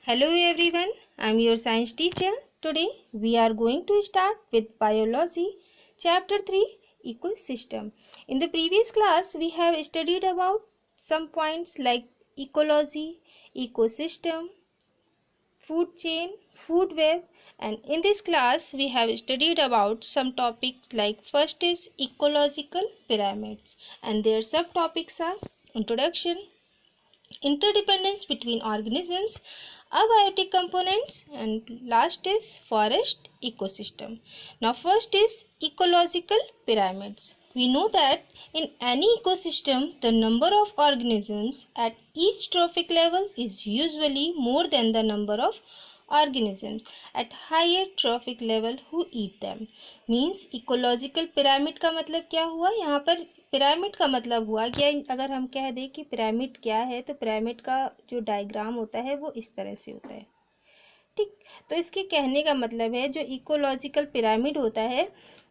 Hello everyone, I am your science teacher. Today we are going to start with biology, chapter 3, ecosystem. In the previous class we have studied about some points like ecology, ecosystem, food chain, food web, and in this class we have studied about some topics like first is ecological pyramids and their subtopics are introduction, interdependence between organisms, abiotic components, and last is forest ecosystem. Now first is ecological pyramids. We know that in any ecosystem the number of organisms at each trophic level is usually more than the number of organisms at higher trophic level who eat them. Means ecological pyramid का मतलब क्या हुआ, यहाँ पर pyramid का मतलब हुआ कि अगर हम कह दें कि पिरामिड क्या है तो पिरामिड का जो डायग्राम होता है वो इस तरह से होता है। ठीक, तो इसके कहने का मतलब है जो इकोलॉजिकल पिरामिड होता है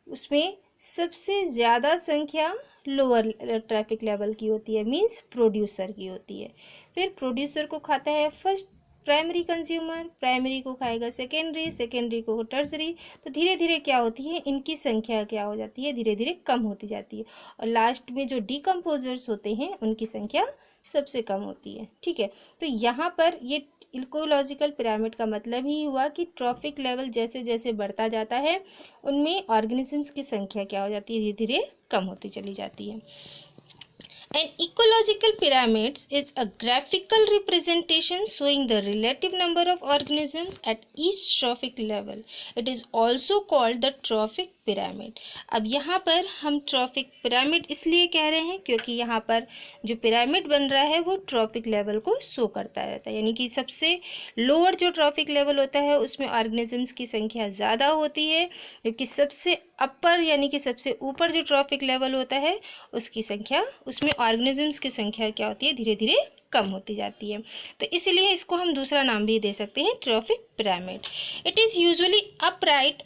उसमें सबसे ज़्यादा संख्या लोअर ट्रैफिक लेवल की होती है, मीन्स प्रोड्यूसर की होती है। फिर प्रोड्यूसर को खाता है फर्स्ट प्राइमरी कंज्यूमर, प्राइमरी को खाएगा सेकेंडरी, सेकेंडरी को टर्सरी। तो धीरे धीरे क्या होती है, इनकी संख्या क्या हो जाती है, धीरे धीरे कम होती जाती है और लास्ट में जो डिकम्पोजर्स होते हैं उनकी संख्या सबसे कम होती है। ठीक है, तो यहाँ पर ये इकोलॉजिकल पिरामिड का मतलब ही हुआ कि ट्रॉफिक लेवल जैसे जैसे बढ़ता जाता है उनमें ऑर्गेनिजम्स की संख्या क्या हो जाती है, धीरे धीरे कम होती चली जाती है। An ecological pyramid is a graphical representation showing the relative number of organisms at each trophic level. It is also called the trophic pyramid. अब यहाँ पर हम ट्रॉफिक पिरामिड इसलिए कह रहे हैं क्योंकि यहाँ पर जो पिरामिड बन रहा है वो ट्रॉफिक लेवल को शो करता रहता है, यानी कि सबसे लोअर जो ट्रॉफिक लेवल होता है उसमें ऑर्गेनिजम्स की संख्या ज़्यादा होती है, जबकि सबसे अपर यानी कि सबसे ऊपर जो ट्रॉफिक लेवल होता है उसकी संख्या, उसमें ऑर्गेनिजम्स की संख्या क्या होती है, धीरे धीरे कम होती जाती है। तो इसलिए इसको हम दूसरा नाम भी दे सकते हैं trophic pyramid. It is usually upright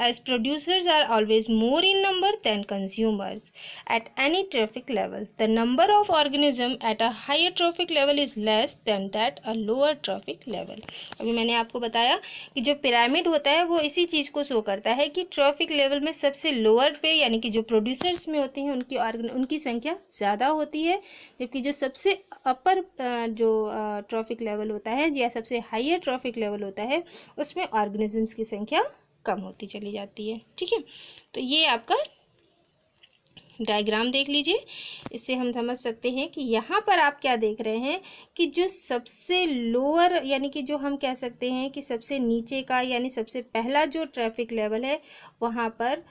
as producers are always more in number than consumers at any trophic levels. The number of organisms at a higher trophic level is less than that a lower trophic level. अभी मैंने आपको बताया कि जो pyramid होता है वो इसी चीज़ को शो करता है कि ट्रॉफिक लेवल में सबसे लोअर पे यानी कि जो प्रोड्यूसर्स में होते हैं उनकी संख्या ज़्यादा होती है, जबकि जो सबसे अपर जो ट्रॉफिक लेवल होता है या सबसे हाइयर ट्रॉफिक लेवल होता है उसमें ऑर्गेनिजम्स की संख्या कम होती चली जाती है। ठीक है, तो ये आपका डायग्राम देख लीजिए, इससे हम समझ सकते हैं कि यहाँ पर आप क्या देख रहे हैं कि जो सबसे लोअर यानी कि जो हम कह सकते हैं कि सबसे नीचे का यानी सबसे पहला जो ट्रैफिक लेवल है वहाँ पर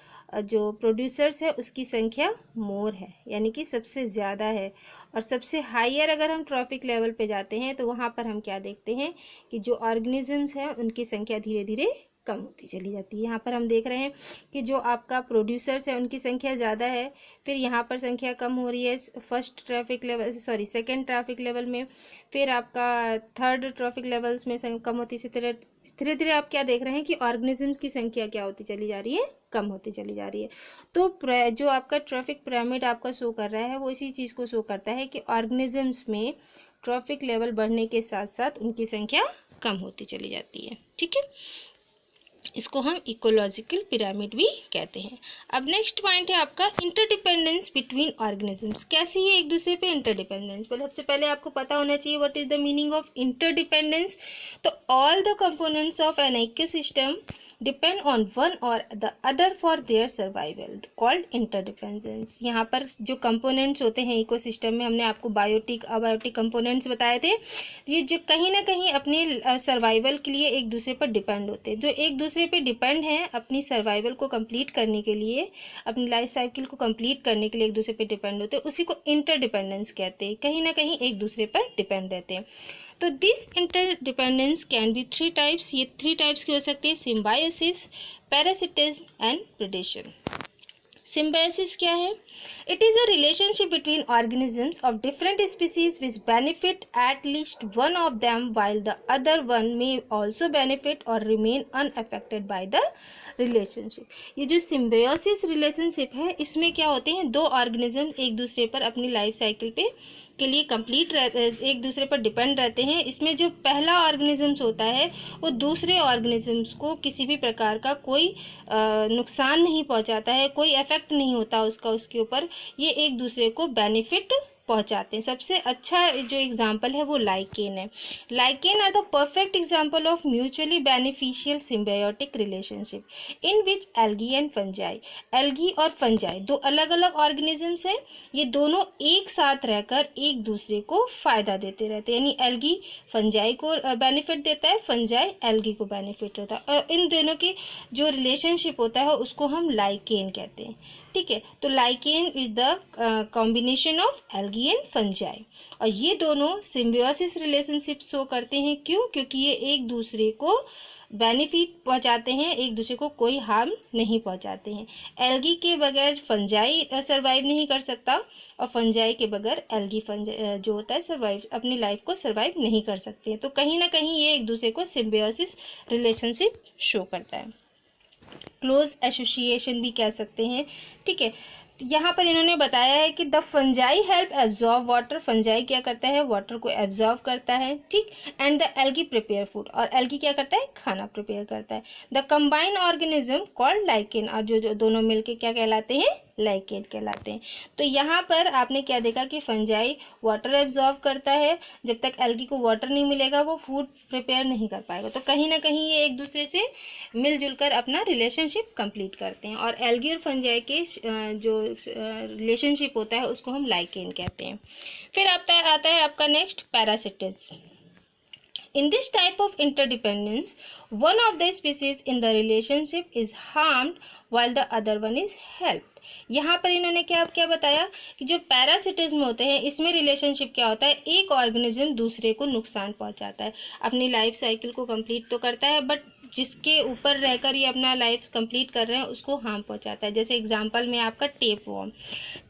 जो प्रोड्यूसर्स है उसकी संख्या मोर है, यानी कि सबसे ज़्यादा है। और सबसे हायर अगर हम ट्रैफिक लेवल पे जाते हैं तो वहाँ पर हम क्या देखते हैं कि जो ऑर्गेनिजम्स हैं उनकी संख्या धीरे धीरे कम होती चली जाती है। यहाँ पर हम देख रहे हैं कि जो आपका प्रोड्यूसर्स है उनकी संख्या ज़्यादा है, फिर यहाँ पर संख्या कम हो रही है सेकेंड ट्रैफिक लेवल में, फिर आपका थर्ड ट्रैफिक लेवल्स में कम होती है। धीरे धीरे आप क्या देख रहे हैं कि ऑर्गेनिजम्स की संख्या क्या होती चली जा रही है, कम होती चली जा रही है। तो जो आपका ट्रैफिक पिरामिड आपका शो कर रहा है वो इसी चीज़ को शो करता है कि ऑर्गेनिजम्स में ट्रैफिक लेवल बढ़ने के साथ साथ उनकी संख्या कम होती चली जाती है। ठीक है, इसको हम इकोलॉजिकल पिरामिड भी कहते हैं। अब नेक्स्ट पॉइंट है आपका इंटरडिपेंडेंस बिटवीन ऑर्गेनिजम्स। कैसे ये एक दूसरे पे इंटरडिपेंडेंस, मतलब सबसे पहले आपको पता होना चाहिए what is the meaning of interdependence. तो all the components of an ecosystem depend on one और the other for their survival, called interdependence. यहाँ पर जो कंपोनेंट्स होते हैं इकोसिस्टम में, हमने आपको बायोटिक अबायोटिक कंपोनेंट्स बताए थे, ये जो कहीं ना कहीं अपने सर्वाइवल के लिए एक दूसरे पर डिपेंड होते हैं। जो एक दूसरे पे डिपेंड हैं अपनी सर्वाइवल को कंप्लीट करने के लिए, अपनी लाइफ साइकिल को कंप्लीट करने के लिए एक दूसरे पे डिपेंड होते हैं, उसी को इंटरडिपेंडेंस कहते हैं। कहीं ना कहीं एक दूसरे पर डिपेंड रहते हैं। तो this interdependence can be 3 types, ये 3 टाइप्स की हो सकती है, symbiosis, parasitism and predation. Symbiosis क्या है? It is a relationship between organisms of different species which benefit at least one of them while the other one may also benefit or remain unaffected by the relationship. ये जो symbiosis relationship है इसमें क्या होते हैं, दो organism एक दूसरे पर अपनी लाइफ साइकिल पे के लिए कंप्लीट एक दूसरे पर डिपेंड रहते हैं। इसमें जो पहला ऑर्गेनिजम्स होता है वो दूसरे ऑर्गेनिजम्स को किसी भी प्रकार का कोई नुकसान नहीं पहुंचाता है, कोई इफेक्ट नहीं होता उसके ऊपर। ये एक दूसरे को बेनिफिट पहुंचाते हैं। सबसे अच्छा जो एग्जाम्पल है वो लाइकेन है। Lichen are the perfect example of mutually beneficial symbiotic relationship in which algae and fungi. Algae और फंजाई दो अलग अलग ऑर्गेनिजम्स हैं, ये दोनों एक साथ रहकर एक दूसरे को फ़ायदा देते रहते हैं। यानी एल्गी फंजाई को बेनिफिट देता है, फंजाई एल्गी को बेनिफिट देता है। इन दोनों की जो रिलेशनशिप होता है उसको हम लाइकेन कहते हैं। ठीक है, तो lichen is the combination of algae and fungi, और ये दोनों सिम्बियोसिस रिलेशनशिप शो करते हैं। क्यों? क्योंकि ये एक दूसरे को बेनिफिट पहुंचाते हैं, एक दूसरे को कोई हार्म नहीं पहुंचाते हैं। एल्गी के बगैर फंजाई सर्वाइव नहीं कर सकता, और फंजाई के बगैर एल्गी जो होता है सर्वाइव अपनी लाइफ को सर्वाइव नहीं कर सकते हैं। तो कहीं ना कहीं ये एक दूसरे को सिम्बियोसिस रिलेशनशिप शो करता है। क्लोज एसोसिएशन भी कह सकते हैं। ठीक है, यहाँ पर इन्होंने बताया है कि the fungi help absorb water. Fungi क्या करता है? वाटर को एब्जॉर्ब करता है। ठीक, and the algae prepare food, और एल्गी क्या करता है? खाना प्रिपेयर करता है। The combined organism called lichen, और जो दोनों मिलके क्या कहलाते हैं? लाइकेन कहलाते हैं। तो यहाँ पर आपने क्या देखा कि फंजाई वाटर एब्जॉर्ब करता है, जब तक एल्गी को वाटर नहीं मिलेगा वो फूड प्रिपेयर नहीं कर पाएगा। तो कहीं ना कहीं ये एक दूसरे से मिलजुल कर अपना रिलेशनशिप कंप्लीट करते हैं, और एल्गी और फंजाई के जो रिलेशनशिप होता है उसको हम लाइकेन कहते हैं। फिर आता है आपका next parasitism. In this type of interdependence, one of the species in the relationship is harmed while the other one is helped. यहाँ पर इन्होंने क्या बताया कि जो पैरासिटिज्म होते हैं इसमें रिलेशनशिप क्या होता है? एक ऑर्गेनिज्म दूसरे को नुकसान पहुँचाता है, अपनी लाइफ साइकिल को कंप्लीट तो करता है, बट जिसके ऊपर रहकर ये अपना लाइफ कंप्लीट कर रहे हैं उसको हार्म पहुँचाता है। जैसे एग्जांपल में आपका tapeworm.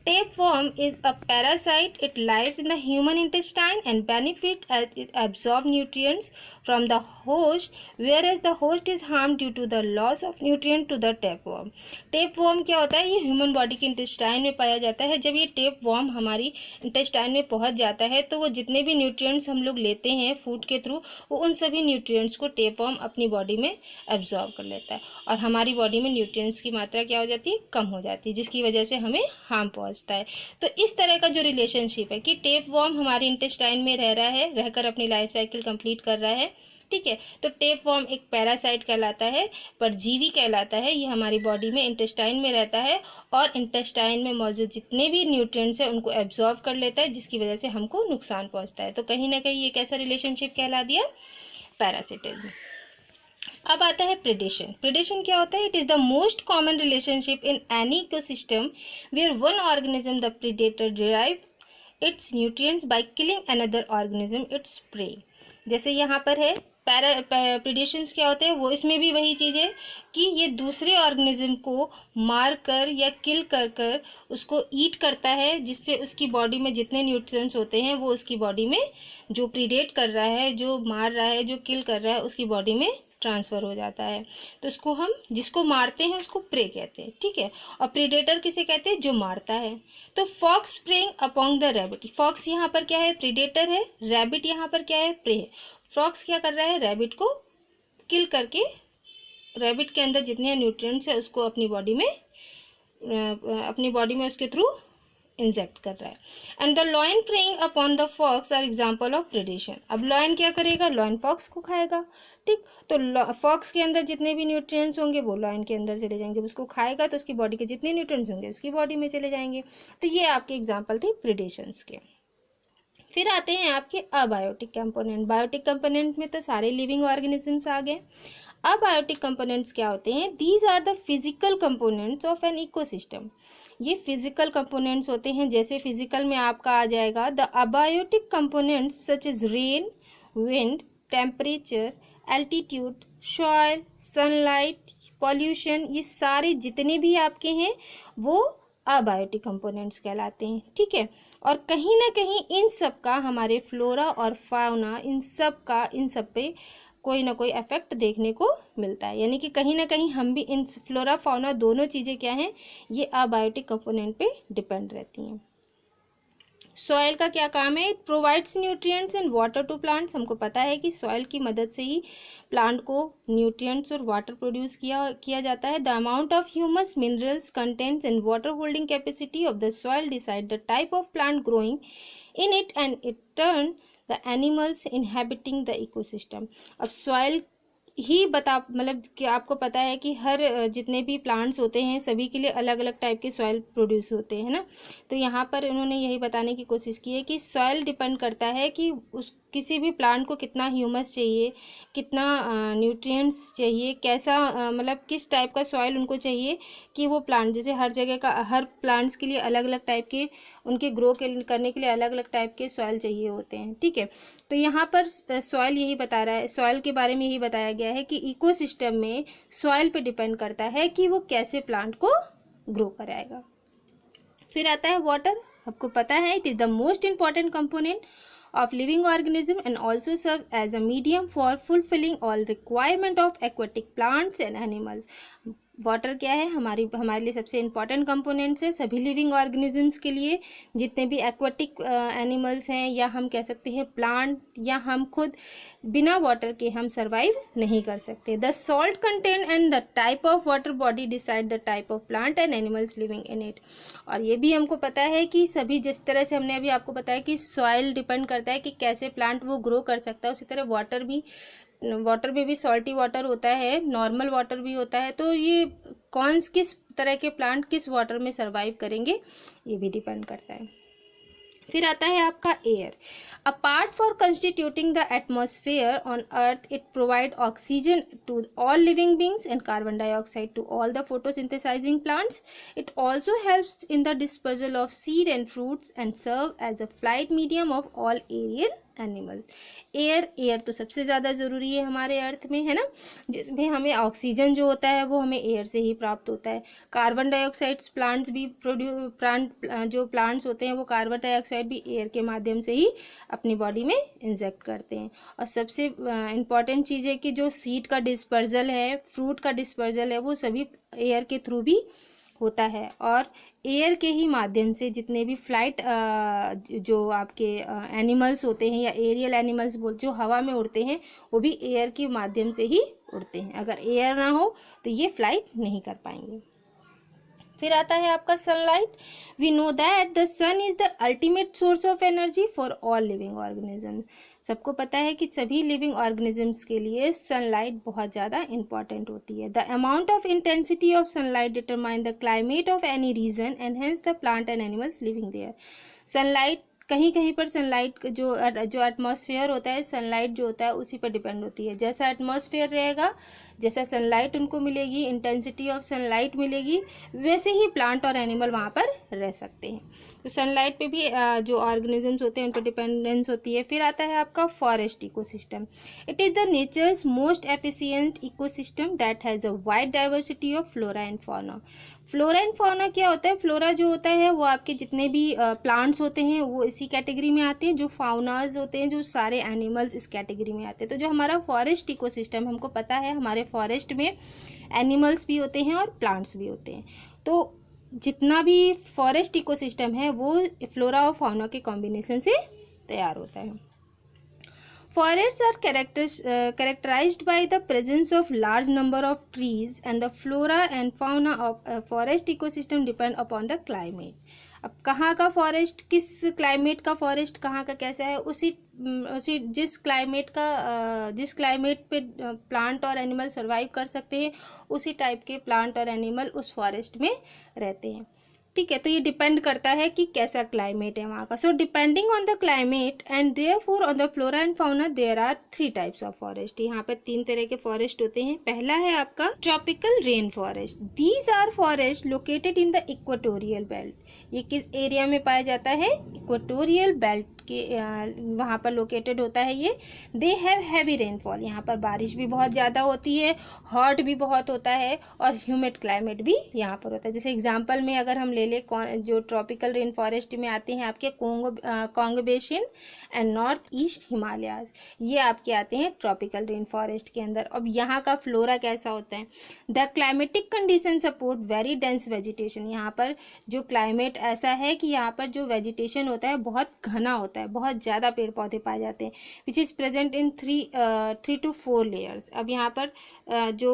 Tapeworm is a parasite. It lives in the human intestine and benefit as it absorbs nutrients from the host, whereas the host is harmed due to the loss of nutrient to the tapeworm. Tapeworm क्या होता है? ये human body के intestine में पाया जाता है। जब ये टेपवर्म हमारी इंटेस्टाइन में पहुंच जाता है तो वो जितने भी न्यूट्रिएंट्स हम लोग लेते हैं फूड के थ्रू, वो उन सभी न्यूट्रिएंट्स को टेपवर्म अपनी बॉडी में एब्जॉर्ब कर लेता है, और हमारी बॉडी में न्यूट्रिएंट्स की मात्रा क्या हो जाती है? कम हो जाती है, जिसकी वजह से हमें हार्म पहुंचता है। तो इस तरह का जो रिलेशनशिप है कि टेपवर्म हमारे इंटेस्टाइन में रह रहा है, रहकर अपनी लाइफ साइकिल कंप्लीट कर रहा है। ठीक है, तो टेपवर्म एक पैरासाइट कहलाता है, परजीवी कहलाता है। ये हमारी बॉडी में इंटेस्टाइन में रहता है और इंटेस्टाइन में मौजूद जितने भी न्यूट्रिएंट्स हैं उनको एब्जॉर्ब कर लेता है, जिसकी वजह से हमको नुकसान पहुंचता है। तो कहीं ना कहीं ये कैसा रिलेशनशिप कहला दिया? पैरासिटिज्म। अब आता है प्रेडेशन। प्रेडेशन क्या होता है? It is the most common relationship in any ecosystem where one organism the predator derive its nutrients by killing another organism its prey. जैसे यहाँ पर है प्रेडेशंस क्या होते हैं? वो इसमें भी वही चीज़ है कि ये दूसरे ऑर्गेनिज्म को मार कर या किल कर कर उसको ईट करता है, जिससे उसकी बॉडी में जितने न्यूट्रिएंट्स होते हैं वो उसकी बॉडी में जो प्रीडेट कर रहा है, जो मार रहा है, जो किल कर रहा है, उसकी बॉडी में ट्रांसफ़र हो जाता है। तो उसको हम जिसको मारते हैं उसको प्रे कहते हैं। ठीक है, और प्रीडेटर किसे कहते हैं? जो मारता है। तो fox preying upon the rabbit. Fox यहाँ पर क्या है? प्रीडेटर है। रैबिट यहाँ पर क्या है? प्रे है। फॉक्स क्या कर रहा है? रैबिट को किल करके रैबिट के अंदर जितने न्यूट्रिएंट्स है उसको अपनी बॉडी में उसके थ्रू इंजेक्ट कर रहा है। And the lion preying upon the fox are example of predation. अब लॉयन क्या करेगा? लॉयन फॉक्स को खाएगा। ठीक, तो फॉक्स के अंदर जितने भी न्यूट्रिएंट्स होंगे वो लॉयन के अंदर चले जाएंगे। जब उसको खाएगा तो उसकी बॉडी के जितने न्यूट्रिएंट्स होंगे उसकी बॉडी में चले जाएंगे। तो ये आपके एग्जाम्पल थे प्रेडेशंस के। फिर आते हैं आपके अबायोटिक कंपोनेंट। बायोटिक कंपोनेंट में तो सारे लिविंग ऑर्गेनिजम्स आ गए। अबायोटिक कंपोनेंट्स क्या होते हैं? These are the physical components of an ecosystem. ये फिजिकल कंपोनेंट्स होते हैं। जैसे फिजिकल में आपका आ जाएगा the abiotic components such as rain, wind, temperature, altitude, soil, sunlight, pollution. ये सारे जितने भी आपके हैं वो अबायोटिक कंपोनेंट्स कहलाते हैं। ठीक है, और कहीं ना कहीं इन सब का हमारे फ्लोरा और फाउना इन सब पे कोई ना कोई इफेक्ट देखने को मिलता है। यानी कि कहीं ना कहीं हम भी इन फ्लोरा फाउना दोनों चीज़ें क्या हैं? ये अबायोटिक कंपोनेंट पे डिपेंड रहती हैं। सॉइल का क्या काम है? It provides nutrients and water to plants. हमको पता है कि सॉइल की मदद से ही प्लांट को न्यूट्रिएंट्स और वाटर प्रोड्यूस किया जाता है। The amount of humus minerals contents and water holding capacity of the soil decide the type of plant growing in it and it turn the animals inhabiting the ecosystem. अब soil ही मतलब कि आपको पता है कि हर जितने भी प्लांट्स होते हैं सभी के लिए अलग अलग टाइप के सॉइल प्रोड्यूस होते हैं ना। तो यहाँ पर उन्होंने यही बताने की कोशिश की है कि सॉइल डिपेंड करता है कि उस किसी भी प्लांट को कितना ह्यूमस चाहिए, कितना न्यूट्रिएंट्स चाहिए, कैसा मतलब किस टाइप का सॉइल उनको चाहिए कि वो प्लांट, जैसे हर जगह का हर प्लांट्स के लिए अलग अलग टाइप के उनके ग्रो करने के लिए अलग अलग टाइप के सॉइल चाहिए होते हैं। ठीक है, तो यहाँ पर सॉइल यही बता रहा है, सॉइल के बारे में यही बताया गया है कि इकोसिस्टम में सॉइल पे डिपेंड करता है कि वो कैसे प्लांट को ग्रो कराएगा। फिर आता है वाटर। आपको पता है it is the most important component of living organism and also serve as a medium for fulfilling all requirement of aquatic plants and animals। Water क्या है? हमारे लिए सबसे इम्पॉर्टेंट कंपोनेंट्स है सभी लिविंग ऑर्गेनिजम्स के लिए, जितने भी एक्वाटिक एनिमल्स हैं या हम कह सकते हैं प्लांट या हम खुद, बिना वाटर के हम सर्वाइव नहीं कर सकते। The salt content and the type of water body decide the type of plant and animals living in it. और ये भी हमको पता है कि सभी, जिस तरह से हमने अभी आपको बताया कि सॉइल डिपेंड करता है कि कैसे प्लांट वो ग्रो कर सकता है, उसी तरह वाटर में भी सॉल्टी वाटर होता है, नॉर्मल वाटर भी होता है। तो ये किस तरह के प्लांट किस वाटर में सर्वाइव करेंगे ये भी डिपेंड करता है। फिर आता है आपका air. Apart for constituting the atmosphere on earth, it provide oxygen to all living beings and carbon dioxide to all the photosynthesising plants. It also helps in the dispersal of seed and fruits and serve as a flight medium of all aerial animals. Air तो सबसे ज़्यादा ज़रूरी है हमारे अर्थ में, है ना, जिसमें हमें ऑक्सीजन जो होता है वो हमें एयर से ही प्राप्त होता है। कार्बन डाइऑक्साइड्स जो प्लांट्स होते हैं वो कार्बन डाइऑक्साइड भी एयर के माध्यम से ही अपनी बॉडी में इंजेक्ट करते हैं। और सबसे इम्पॉर्टेंट चीज़ है कि जो सीड का डिस्पर्जल है, फ्रूट का डिस्पर्जल है, वो सभी एयर के थ्रू भी होता है। और एयर के ही माध्यम से जितने भी फ्लाइट जो आपके एनिमल्स होते हैं या एरियल एनिमल्स जो हवा में उड़ते हैं वो भी एयर के माध्यम से ही उड़ते हैं। अगर एयर ना हो तो ये फ्लाइट नहीं कर पाएंगे। फिर आता है आपका sunlight. We know that the sun is the ultimate source of energy for all living organism. सबको पता है कि सभी लिविंग ऑर्गेनिजम्स के लिए सनलाइट बहुत ज़्यादा इंपॉर्टेंट होती है। The amount of intensity of sunlight determine the climate of any region and hence the plant and animals living there. Sunlight कहीं कहीं पर सनलाइट जो एटमॉस्फेयर होता है, सनलाइट जो होता है उसी पर डिपेंड होती है। जैसा एटमॉस्फेयर रहेगा, जैसा सनलाइट उनको मिलेगी, इंटेंसिटी ऑफ सनलाइट मिलेगी, वैसे ही प्लांट और एनिमल वहाँ पर रह सकते हैं। तो सनलाइट पे भी जो ऑर्गेनिजम्स होते हैं उन पर डिपेंडेंस होती है। फिर आता है आपका forest ecosystem. It is the natures most efficient ecosystem that has a wide diversity of flora and fauna. Flora and fauna क्या होता है? फ्लोरा जो होता है वो आपके जितने भी प्लांट्स होते हैं वो इसी कैटेगरी में आते हैं, जो फाउनाज होते हैं, जो सारे एनिमल्स इस कैटेगरी में आते हैं। तो जो हमारा फॉरेस्ट इकोसिस्टम, हमको पता है हमारे फॉरेस्ट में एनिमल्स भी होते हैं और प्लांट्स भी होते हैं। तो जितना भी फॉरेस्ट इकोसिस्टम है वो फ्लोरा और फाउना के कॉम्बिनेशन से तैयार होता है। Forests are characterized by the presence of large number of trees, and the flora and fauna of a forest ecosystem depend upon the climate. अब कहाँ का फॉरेस्ट, किस क्लाइमेट का फॉरेस्ट कहाँ का कैसा है, उसी जिस क्लाइमेट पे प्लांट और एनिमल सर्वाइव कर सकते हैं उसी टाइप के प्लांट और एनिमल उस फॉरेस्ट में रहते हैं। ठीक है, तो ये डिपेंड करता है कि कैसा क्लाइमेट है वहाँ का। So depending on the climate and therefore on the flora and fauna there are 3 types of forest. यहाँ पे 3 तरह के फॉरेस्ट होते हैं। पहला है आपका tropical rain forest. These are forest located in the equatorial belt. ये किस एरिया में पाया जाता है? इक्वेटोरियल बेल्ट के वहाँ पर लोकेटेड होता है ये। दे हैव हैवी रेनफॉल, यहाँ पर बारिश भी बहुत ज़्यादा होती है, हॉट भी बहुत होता है और ह्यूमिड क्लाइमेट भी यहाँ पर होता है। जैसे एग्जांपल में अगर हम ले लें जो ट्रॉपिकल रेन फॉरेस्ट में आते हैं आपके Congo basin and north east Himalayas, ये आपके आते हैं ट्रॉपिकल रेन फॉरेस्ट के अंदर। अब यहाँ का फ्लोरा कैसा होता है? The climatic condition support very dense vegetation, यहाँ पर जो क्लाइमेट ऐसा है कि यहाँ पर जो वेजिटेशन होता है बहुत घना होता है, बहुत ज़्यादा पेड़ पौधे पाए जाते हैं, which is present in 3 to 4 layers. अब यहाँ पर जो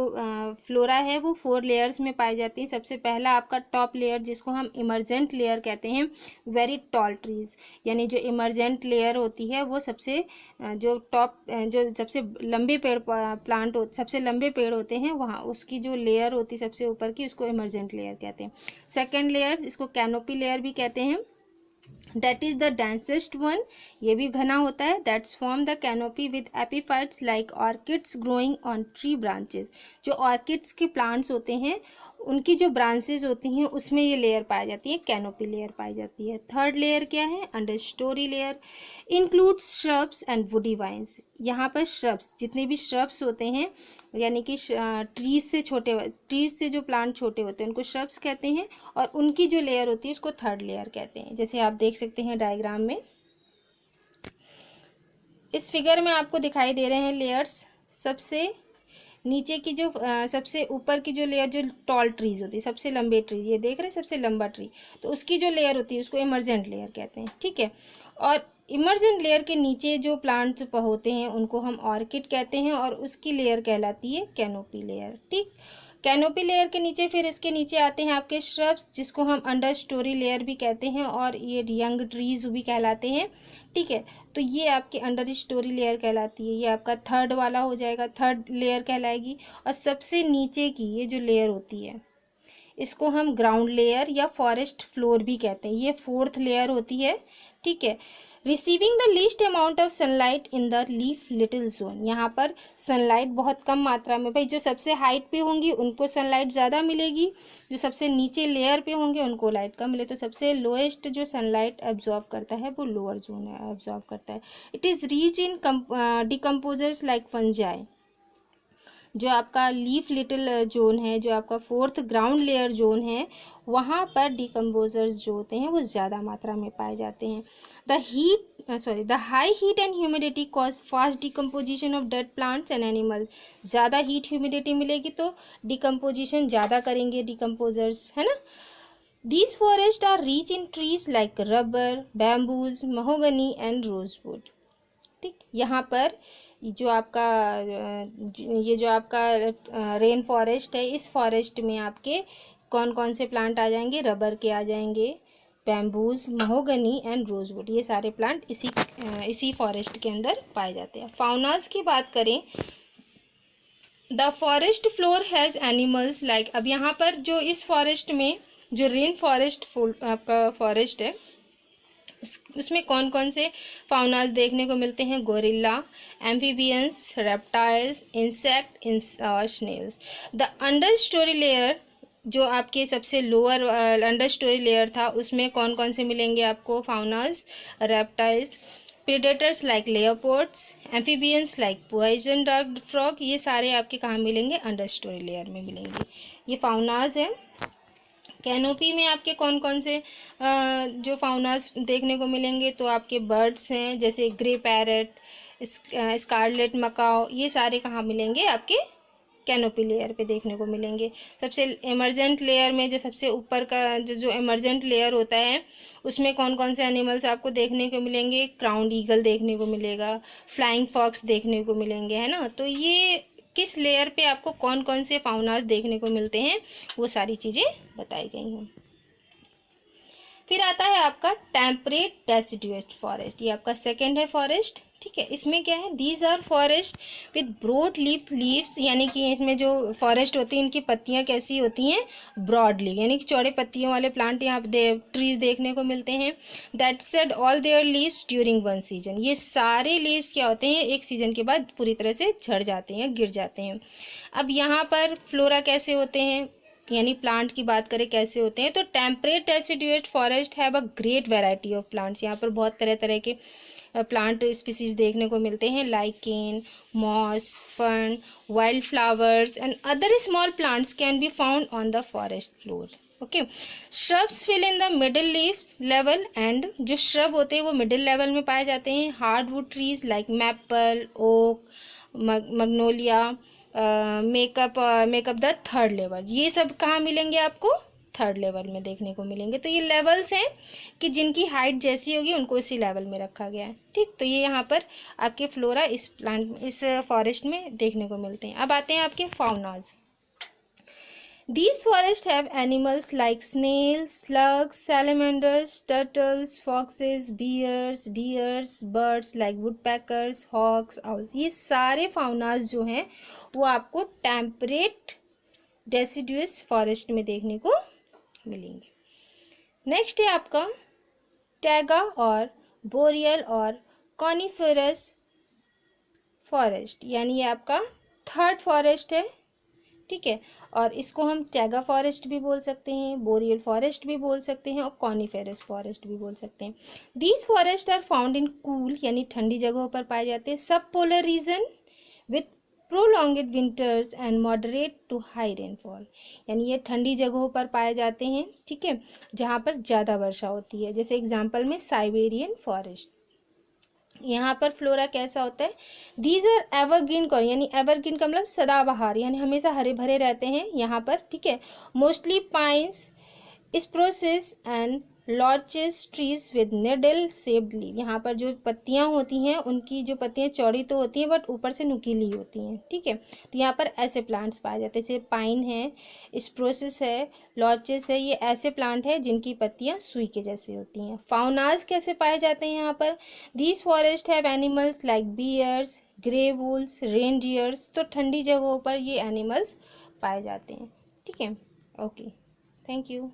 फ्लोरा है वो 4 लेयर्स में पाई जाती है। सबसे पहला आपका टॉप लेयर जिसको हम इमरजेंट लेयर कहते हैं, वेरी टॉल ट्रीज, यानी जो इमरजेंट लेयर होती है वो सबसे जो टॉप जो सबसे लंबे पेड़ प्लांट सबसे लंबे पेड़ होते हैं वहाँ उसकी जो लेयर होती है सबसे ऊपर की, उसको इमरजेंट लेयर कहते हैं। सेकेंड लेयर इसको कैनोपी लेयर भी कहते हैं, that is the densest one, ये भी घना होता है। That's form the canopy with epiphytes like orchids growing on tree branches, जो ऑर्किड्स के प्लांट्स होते हैं उनकी जो ब्रांचेस होती हैं उसमें ये लेयर पाई जाती है, कैनोपी लेयर पाई जाती है। थर्ड लेयर क्या है? Understory layer includes shrubs and woody vines, यहाँ पर श्रब्स जितने भी श्रब्स होते हैं यानी कि ट्रीज से जो प्लांट छोटे होते हैं उनको श्रब्स कहते हैं, और उनकी जो लेयर होती है उसको थर्ड लेयर कहते हैं। जैसे आप देख सकते हैं डायग्राम में, इस फिगर में आपको दिखाई दे रहे हैं लेयर्स। सबसे नीचे की जो सबसे ऊपर की जो लेयर जो टॉल ट्रीज होती है, सबसे लंबे ट्री, ये देख रहे हैं सबसे लंबा ट्री, तो उसकी जो लेयर होती है उसको इमरजेंट लेयर कहते हैं, ठीक है। और इमरजेंट लेयर के नीचे जो प्लांट्स होते हैं उनको हम ऑर्किड कहते हैं और उसकी लेयर कहलाती है कैनोपी लेयर, ठीक। कैनोपी लेयर के नीचे फिर इसके नीचे आते हैं आपके श्रब्स जिसको हम अंडर स्टोरी लेयर भी कहते हैं और ये यंग ट्रीज भी कहलाते हैं, ठीक है। तो ये आपके अंडर स्टोरी लेयर कहलाती है, ये आपका थर्ड वाला हो जाएगा, थर्ड लेयर कहलाएगी। और सबसे नीचे की ये जो लेयर होती है इसको हम ग्राउंड लेयर या फॉरेस्ट फ्लोर भी कहते हैं, ये फोर्थ लेयर होती है, ठीक है। Receiving the least amount of sunlight in the leaf little zone, यहाँ पर सनलाइट बहुत कम मात्रा में, भाई जो सबसे हाइट पे होंगी उनको सनलाइट ज़्यादा मिलेगी, जो सबसे नीचे लेयर पे होंगे उनको लाइट कम मिले। तो सबसे लोएस्ट जो सनलाइट एब्जॉर्ब करता है वो लोअर जोन है एब्जॉर्ब करता है। It is reach in decomposers like fungi, जो आपका लीफ लिटिल जोन है, जो आपका फोर्थ ग्राउंड लेयर जोन है, वहाँ पर डिकम्पोजर्स जो होते हैं वो ज़्यादा मात्रा में पाए जाते हैं। The high heat and humidity cause fast decomposition of dead plants and animals, ज़्यादा हीट ह्यूमिडिटी मिलेगी तो डिकम्पोजिशन ज़्यादा करेंगे डिकम्पोजर्स, है ना। These forests are rich in trees like rubber, bamboos, mahogany and rosewood, ठीक। यहाँ पर जो आपका रेन फॉरेस्ट है, इस फॉरेस्ट में आपके कौन कौन से प्लांट आ जाएंगे? रबर के आ जाएंगे, बैम्बूज, महोगनी एंड रोजवुड, ये सारे प्लांट इसी फॉरेस्ट के अंदर पाए जाते हैं। फाउनास की बात करें, the forest floor has animals like, अब यहाँ पर जो इस फॉरेस्ट में जो रेन फॉरेस्ट आपका फॉरेस्ट है उसमें कौन कौन से फाउनास देखने को मिलते हैं? Gorilla, amphibians, reptiles, insect, snails. The understory layer, जो आपके सबसे लोअर अंडर स्टोरी लेयर था, उसमें कौन कौन से मिलेंगे आपको? Faunas, reptiles, predators like leopards, amphibians like poison dart frog, ये सारे आपके कहाँ मिलेंगे? अंडर स्टोरी लेयर में मिलेंगे। ये फाउनास है। कैनोपी में आपके कौन कौन से जो फाउनास देखने को मिलेंगे? तो आपके बर्ड्स हैं जैसे ग्रे पैरट, स्कारलेट मकाओ, ये सारे कहाँ मिलेंगे? आपके कैनोपी लेयर पे देखने को मिलेंगे। सबसे इमरजेंट लेयर में जो सबसे ऊपर का जो इमरजेंट लेयर होता है उसमें कौन कौन से एनिमल्स आपको देखने को मिलेंगे? क्राउन्ड ईगल देखने को मिलेगा, फ्लाइंग फॉक्स देखने को मिलेंगे, है ना। तो ये किस लेयर पे आपको कौन कौन से फाउनास देखने को मिलते हैं वो सारी चीज़ें बताई गई हैं। फिर आता है आपका टेम्परेट डेसिडुएट फॉरेस्ट, ये आपका सेकंड है फॉरेस्ट, ठीक है। इसमें क्या है? These are forest with broad leaves, यानी कि इसमें जो फॉरेस्ट होती है इनकी पत्तियां कैसी होती हैं? ब्रॉड लीव, यानी कि चौड़े पत्तियों वाले प्लांट यहाँ ट्रीज देखने को मिलते हैं। That said all there leaves during one season, ये सारे लीव्स क्या होते हैं? एक सीजन के बाद पूरी तरह से झड़ जाते हैं, गिर जाते हैं। अब यहाँ पर फ्लोरा कैसे होते हैं, यानी प्लांट की बात करें कैसे होते हैं, तो temperate deciduate forest have a great variety of plants, यहाँ पर बहुत तरह तरह के प्लांट स्पीसीज देखने को मिलते हैं, lichen, moss, fern, wild flowers and other small plants can be found on the forest floor. Okay, shrubs fill in the middle leaf level, and जो श्रब होते हैं वो मिडिल लेवल में पाए जाते हैं। Hardwood trees like maple, oak, magnolia make up the third level. ये सब कहाँ मिलेंगे आपको? थर्ड लेवल में देखने को मिलेंगे। तो ये लेवल्स हैं कि जिनकी हाइट जैसी होगी उनको इसी लेवल में रखा गया है। ठीक, तो ये यहाँ पर आपके फ्लोरा इस फॉरेस्ट में देखने को मिलते हैं। अब आते हैं आपके फाउनाज। These forests have animals like snails, slugs, salamanders, turtles, foxes, bears, deers, birds like woodpeckers, hawks, owls। ये सारे फाउनाज जो हैं वो आपको टेम्परेट डेसिडुअस फॉरेस्ट में देखने को मिलेंगे। नेक्स्ट है आपका टैगा और बोरियल और कॉनिफरस फॉरेस्ट, यानी ये आपका थर्ड फॉरेस्ट है। ठीक है, और इसको हम टैगा फॉरेस्ट भी बोल सकते हैं, बोरियल फॉरेस्ट भी बोल सकते हैं और कॉनिफेरस फॉरेस्ट भी बोल सकते हैं। These forest are found in cool यानी ठंडी जगहों पर पाए जाते हैं, sub polar region with prolonged winters and moderate to high rainfall, यानी ये ठंडी जगहों पर पाए जाते हैं। ठीक है, जहाँ पर ज़्यादा वर्षा होती है, जैसे एग्जाम्पल में साइबेरियन फॉरेस्ट। यहाँ पर फ्लोरा कैसा होता है? दीज आर एवरग्रीन कॉर्न, यानी एवरग्रीन का मतलब सदाबहार, यानी हमेशा हरे भरे रहते हैं यहाँ पर। ठीक है, mostly pines, spruces and larches trees with needle shaped leave. यहाँ पर जो पत्तियाँ होती हैं उनकी जो पत्तियाँ चौड़ी तो होती हैं बट ऊपर से नुकीली होती हैं। ठीक है, तो यहाँ पर ऐसे प्लांट्स पाए जाते हैं, जैसे पाइन है, स्प्रूसेस है, लॉर्चेस है, ये ऐसे प्लांट है जिनकी पत्तियाँ सुई के जैसे होती हैं। फाउनाज कैसे पाए जाते हैं यहाँ पर? These forest have animals like bears, grey wolves, reindeers. तो ठंडी जगहों पर ये एनिमल्स पाए जाते हैं। ठीक है, ओके, थैंक यू।